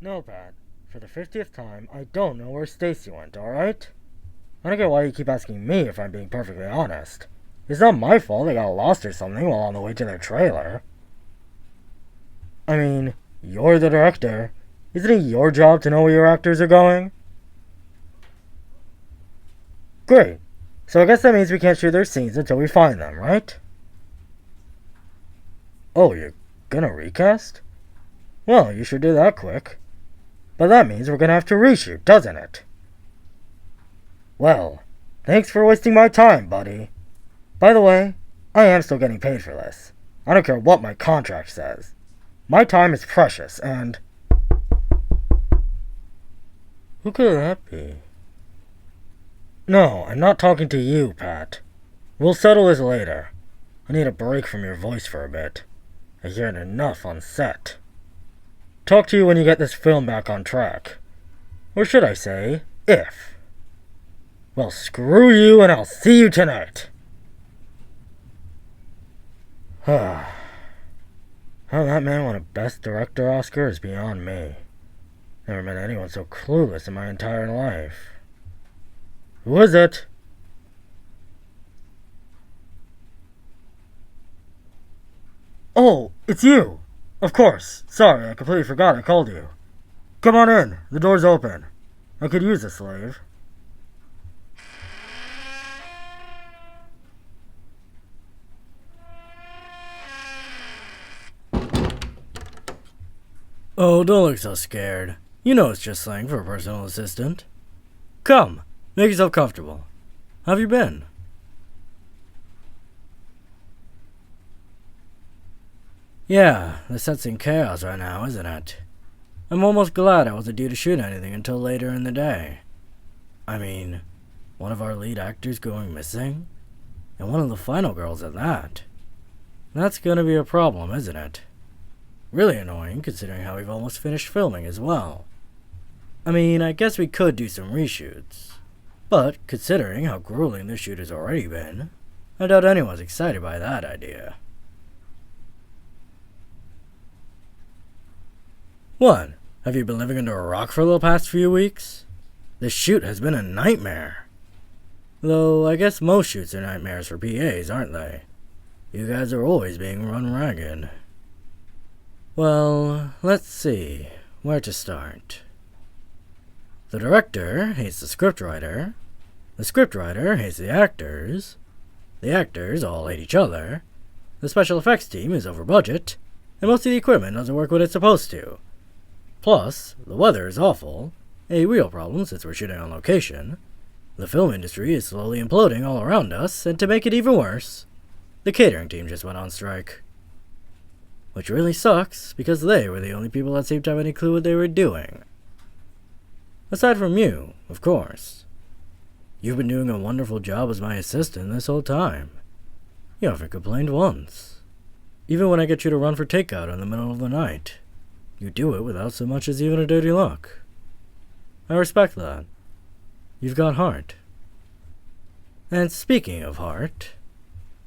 No, Pat. For the 50th time, I don't know where Stacy went, alright? I don't get why you keep asking me if I'm being perfectly honest. It's not my fault they got lost or something while on the way to their trailer. I mean, you're the director. Isn't it your job to know where your actors are going? Great. So I guess that means we can't shoot their scenes until we find them, right? Oh, you're gonna recast? Well, you should do that quick. But that means we're gonna have to reshoot, doesn't it? Well, thanks for wasting my time, buddy. By the way, I am still getting paid for this. I don't care what my contract says. My time is precious, and... Who could that be? No, I'm not talking to you, Pat. We'll settle this later. I need a break from your voice for a bit. I hear it enough on set. Talk to you when you get this film back on track. Or should I say, if. Well, screw you and I'll see you tonight. How that man won a Best Director Oscar is beyond me. Never met anyone so clueless in my entire life. Who is it? Oh, it's you! Of course. Sorry, I completely forgot I called you. Come on in. The door's open. I could use a slave. Oh, don't look so scared. You know it's just slang for a personal assistant. Come, make yourself comfortable. How have you been? Yeah, the set's in chaos right now, isn't it? I'm almost glad I wasn't due to shoot anything until later in the day. I mean, one of our lead actors going missing? And one of the final girls at that. That's gonna be a problem, isn't it? Really annoying, considering how we've almost finished filming as well. I mean, I guess we could do some reshoots. But, considering how grueling this shoot has already been, I doubt anyone's excited by that idea. What? Have you been living under a rock for the past few weeks? This shoot has been a nightmare. Though, I guess most shoots are nightmares for PAs, aren't they? You guys are always being run ragged. Well, let's see. Where to start? The director hates the scriptwriter. The scriptwriter hates the actors. The actors all hate each other. The special effects team is over budget. And most of the equipment doesn't work when it's supposed to. Plus, the weather is awful. A real problem since we're shooting on location. The film industry is slowly imploding all around us, and to make it even worse, the catering team just went on strike. Which really sucks, because they were the only people that seemed to have any clue what they were doing. Aside from you, of course. You've been doing a wonderful job as my assistant this whole time. You haven't complained once. Even when I get you to run for takeout in the middle of the night, you do it without so much as even a dirty look. I respect that. You've got heart. And speaking of heart,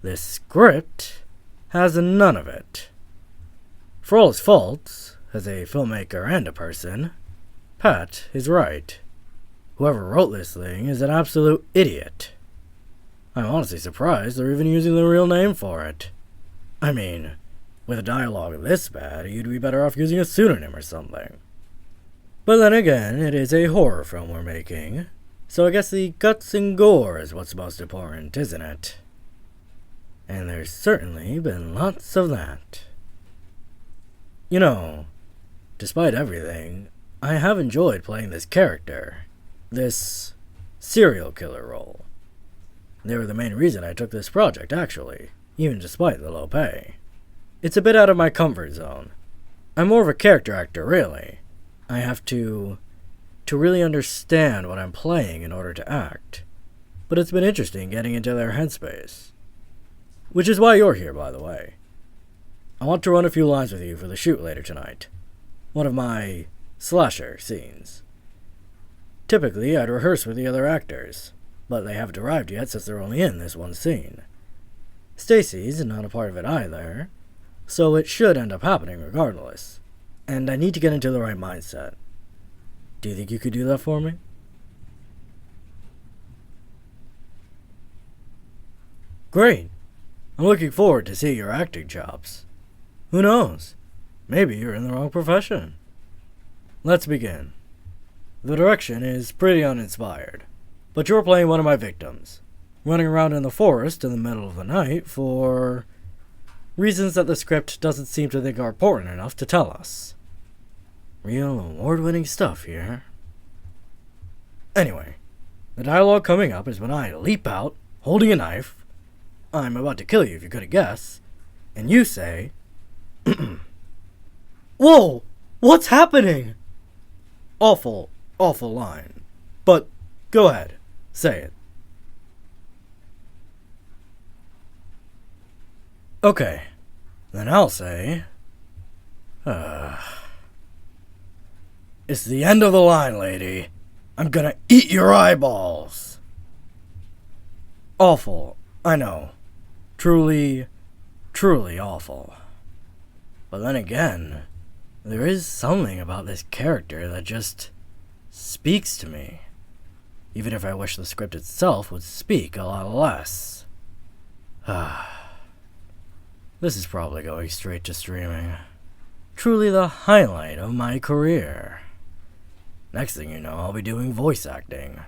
this script has none of it. For all his faults, as a filmmaker and a person, Pat is right. Whoever wrote this thing is an absolute idiot. I'm honestly surprised they're even using the real name for it. I mean, with a dialogue this bad, you'd be better off using a pseudonym or something. But then again, it is a horror film we're making, so I guess the guts and gore is what's most important, isn't it? And there's certainly been lots of that. You know, despite everything, I have enjoyed playing this character, this serial killer role. They were the main reason I took this project, actually, even despite the low pay. It's a bit out of my comfort zone. I'm more of a character actor, really. I have to really understand what I'm playing in order to act. But it's been interesting getting into their headspace. Which is why you're here, by the way. I want to run a few lines with you for the shoot later tonight. One of my slasher scenes. Typically, I'd rehearse with the other actors, but they haven't arrived yet since they're only in this one scene. Stacy's not a part of it either, so it should end up happening regardless. and I need to get into the right mindset. Do you think you could do that for me? Great! I'm looking forward to seeing your acting chops. Who knows? Maybe you're in the wrong profession. Let's begin. The direction is pretty uninspired, but you're playing one of my victims, running around in the forest in the middle of the night for reasons that the script doesn't seem to think are important enough to tell us. Real award-winning stuff here. Anyway, the dialogue coming up is when I leap out, holding a knife. I'm about to kill you if you couldn't guess. And you say, "Whoa! What's happening?" Awful, awful line. But go ahead, say it. Okay, then I'll say, it's the end of the line, lady. I'm gonna eat your eyeballs. Awful, I know. Truly, truly awful. But then again, there is something about this character that just speaks to me. Even if I wish the script itself would speak a lot less. This is probably going straight to streaming. Truly the highlight of my career. Next thing you know, I'll be doing voice acting.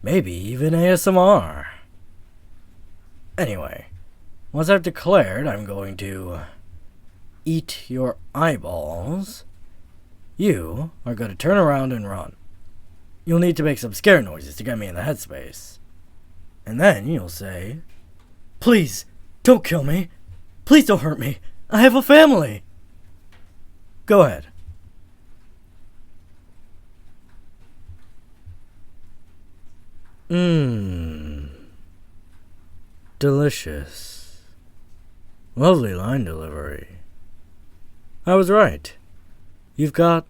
Maybe even ASMR. Anyway, once I've declared I'm going to eat your eyeballs, you are going to turn around and run. You'll need to make some scare noises to get me in the headspace. And then you'll say, "Please, don't kill me. Please don't hurt me. I have a family." Go ahead. Delicious. Lovely line delivery. I was right. You've got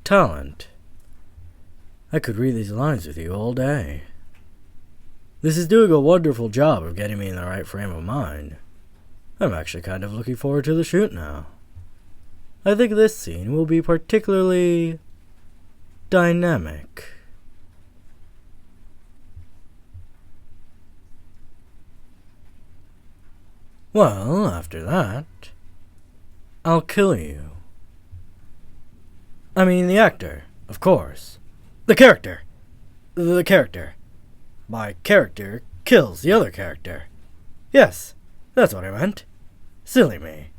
talent. I could read these lines with you all day. This is doing a wonderful job of getting me in the right frame of mind. I'm actually kind of looking forward to the shoot now. I think this scene will be particularly dynamic. Well, after that, I'll kill you. I mean the actor, of course. The character. The character. My character kills the other character. Yes, that's what I meant. Silly me.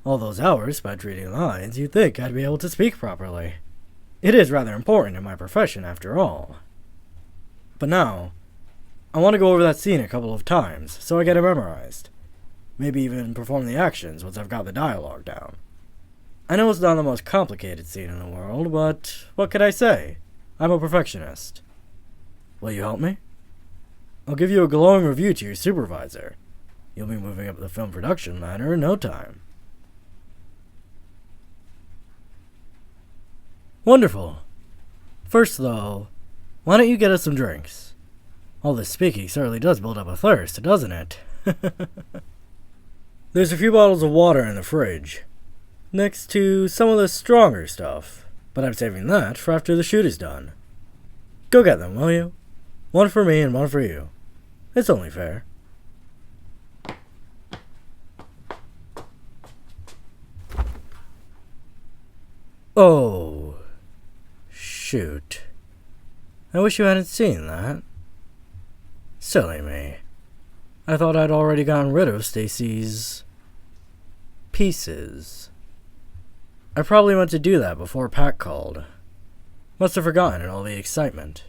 All those hours spent reading lines, you'd think I'd be able to speak properly. It is rather important in my profession, after all. But now, I want to go over that scene a couple of times, so I get it memorized. Maybe even perform the actions once I've got the dialogue down. I know it's not the most complicated scene in the world, but what can I say? I'm a perfectionist. Will you help me? I'll give you a glowing review to your supervisor. You'll be moving up the film production ladder in no time. Wonderful. First, though, why don't you get us some drinks? All this speaking certainly does build up a thirst, doesn't it? There's a few bottles of water in the fridge, next to some of the stronger stuff, but I'm saving that for after the shoot is done. Go get them, will you? One for me and one for you. It's only fair. Oh, shoot. I wish you hadn't seen that. Silly me. I thought I'd already gotten rid of Stacy's pieces. I probably meant to do that before Pat called. Must have forgotten in all the excitement.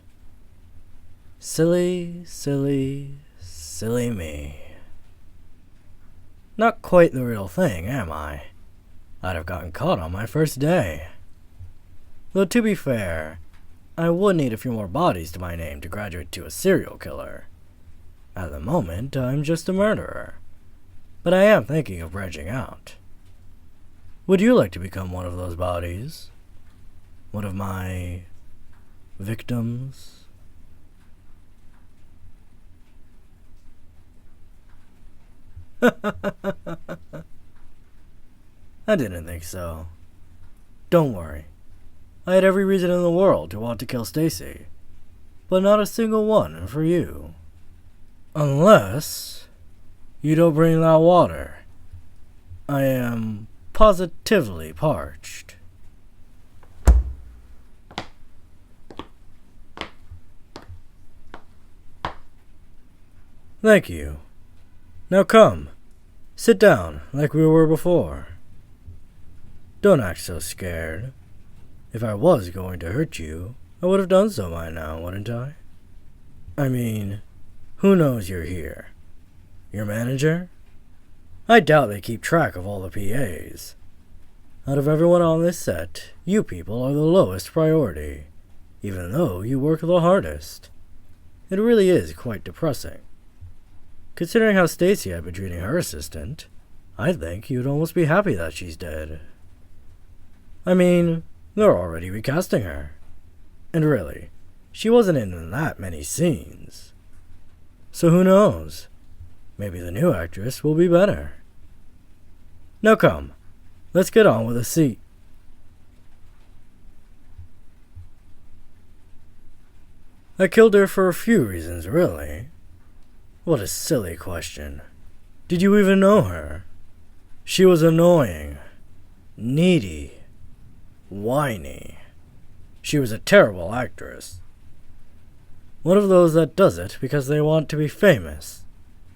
Silly, silly, silly me. Not quite the real thing, am I? I'd have gotten caught on my first day. Though to be fair, I would need a few more bodies to my name to graduate to a serial killer. At the moment, I'm just a murderer. But I am thinking of branching out. Would you like to become one of those bodies? One of my victims? I didn't think so. Don't worry. I had every reason in the world to want to kill Stacy, but not a single one for you. Unless you don't bring that water. I am positively parched. Thank you. Now come, sit down like we were before. Don't act so scared. If I was going to hurt you, I would have done so by now, wouldn't I? I mean, who knows you're here? Your manager? I doubt they keep track of all the PAs. Out of everyone on this set, you people are the lowest priority, even though you work the hardest. It really is quite depressing. Considering how Stacy had been treating her assistant, I think you'd almost be happy that she's dead. I mean, they're already recasting her. And really, she wasn't in that many scenes. So who knows? Maybe the new actress will be better. Now come, let's get on with the seat. I killed her for a few reasons, really. What a silly question. Did you even know her? She was annoying, needy, whiny. She was a terrible actress. One of those that does it because they want to be famous,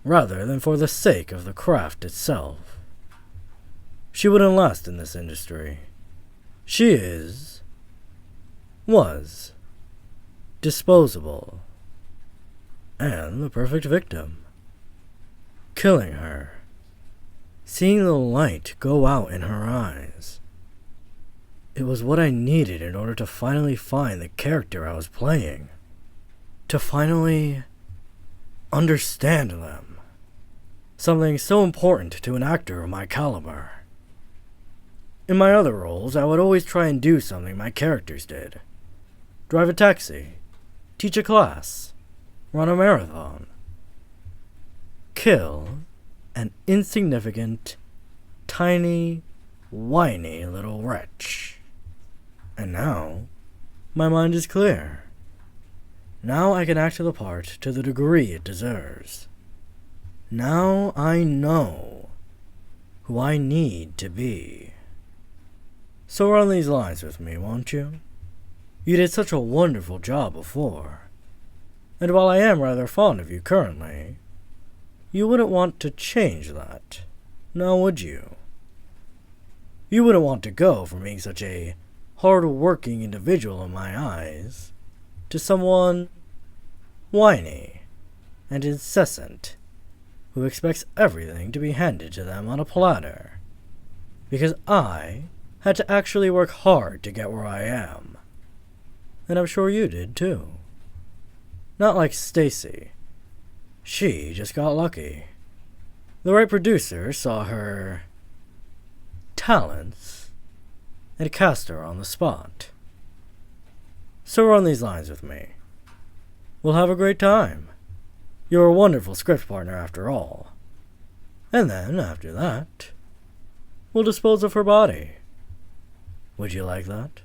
rather than for the sake of the craft itself. She wouldn't last in this industry. She was, disposable, and the perfect victim. Killing her, seeing the light go out in her eyes. It was what I needed in order to finally find the character I was playing. To finally understand them. Something so important to an actor of my caliber. In my other roles, I would always try and do something my characters did. Drive a taxi, teach a class, run a marathon. Kill an insignificant, tiny, whiny little wretch. And now, my mind is clear. Now I can act the part to the degree it deserves. Now I know who I need to be. So run these lines with me, won't you? You did such a wonderful job before. And while I am rather fond of you currently, you wouldn't want to change that, now would you? You wouldn't want to go from being such a hard-working individual in my eyes to someone whiny and incessant who expects everything to be handed to them on a platter. Because I had to actually work hard to get where I am. And I'm sure you did too. Not like Stacy. She just got lucky. The right producer saw her talents and cast her on the spot. So run these lines with me. We'll have a great time. You're a wonderful script partner after all. And then, after that, we'll dispose of her body. Would you like that?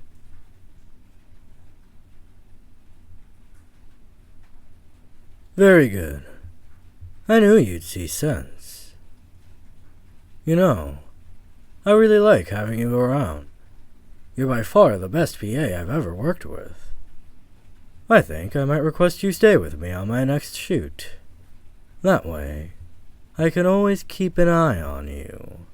Very good. I knew you'd see sense. You know, I really like having you around. You're by far the best PA I've ever worked with. I think I might request you stay with me on my next shoot. That way, I can always keep an eye on you.